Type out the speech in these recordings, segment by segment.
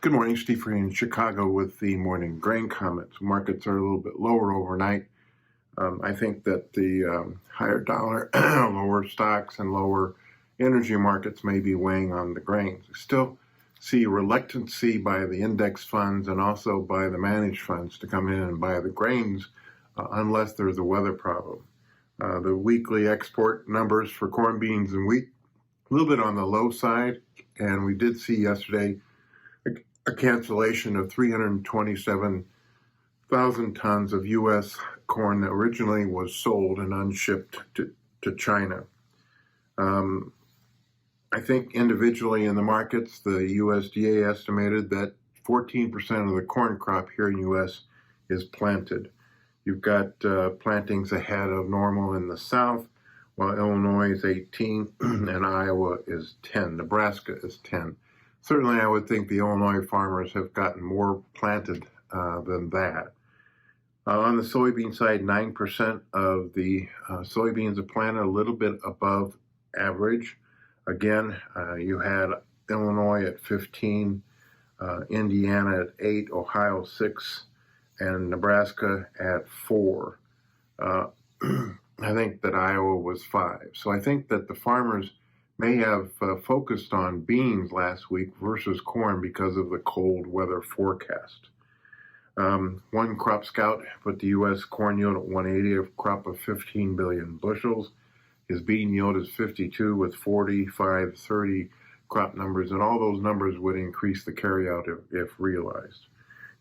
Good morning, Steve here in Chicago with the morning grain comments. Markets are a little bit lower overnight. I think that the higher dollar, lower stocks, and lower energy markets may be weighing on the grains. I still see reluctancy by the index funds and also by the managed funds to come in and buy the grains unless there's a weather problem. The weekly export numbers for corn, beans, and wheat, a little bit on the low side, and we did see yesterday a cancellation of 327,000 tons of U.S. corn that originally was sold and unshipped to China. I think individually in the markets, the USDA estimated that 14% of the corn crop here in the U.S. is planted. You've got plantings ahead of normal in the south, while Illinois is 18 and Iowa is 10. Nebraska is 10. Certainly, I would think the Illinois farmers have gotten more planted than that. On the soybean side, 9% of the soybeans are planted, a little bit above average. Again, you had Illinois at 15, Indiana at 8, Ohio 6, and Nebraska at 4. I think that Iowa was 5. So I think that the farmers may have focused on beans last week versus corn because of the cold weather forecast. One crop scout put the U.S. corn yield at 180, a crop of 15 billion bushels. His bean yield is 52 with 45, 30 crop numbers, and all those numbers would increase the carryout if realized.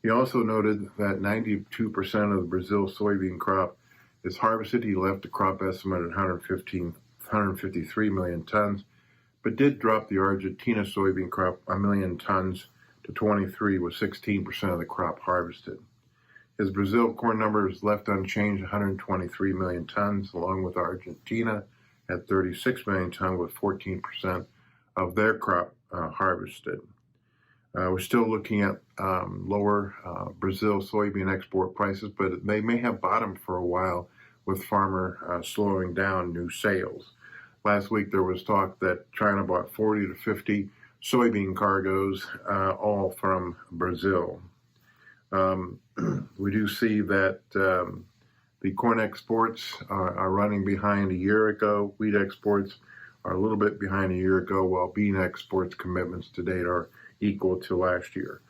He also noted that 92% of the Brazil soybean crop is harvested. He left the crop estimate at 153 million tons, but did drop the Argentina soybean crop a million tons to 23 with 16% of the crop harvested. His Brazil corn number is left unchanged, 123 million tons, along with Argentina at 36 million tons with 14% of their crop harvested. We're still looking at lower Brazil soybean export prices, but they may have bottomed for a while with farmer slowing down new sales. Last week there was talk that China bought 40 to 50 soybean cargoes, all from Brazil. We do see that the corn exports are running behind a year ago. Wheat exports are a little bit behind a year ago, while bean exports commitments to date are equal to last year.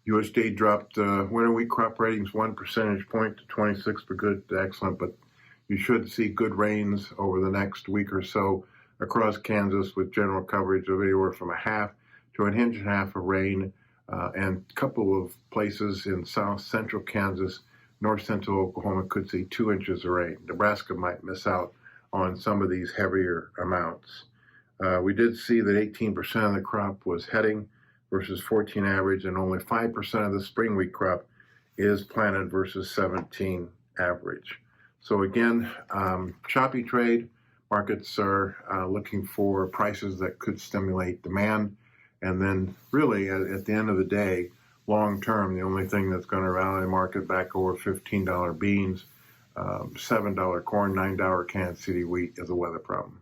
USDA dropped winter wheat crop ratings 1 percentage point to 26 for good to excellent, but you should see good rains over the next week or so across Kansas with general coverage of anywhere from a half to an inch and a half of rain, and a couple of places in south central Kansas, north central Oklahoma could see 2 inches of rain. Nebraska might miss out on some of these heavier amounts. We did see that 18% of the crop was heading versus 14 average, and only 5% of the spring wheat crop is planted versus 17 average. So again, choppy trade. Markets are looking for prices that could stimulate demand. And then really at the end of the day, long term, the only thing that's going to rally the market back over $15 beans, $7 corn, $9 Kansas City wheat is a weather problem.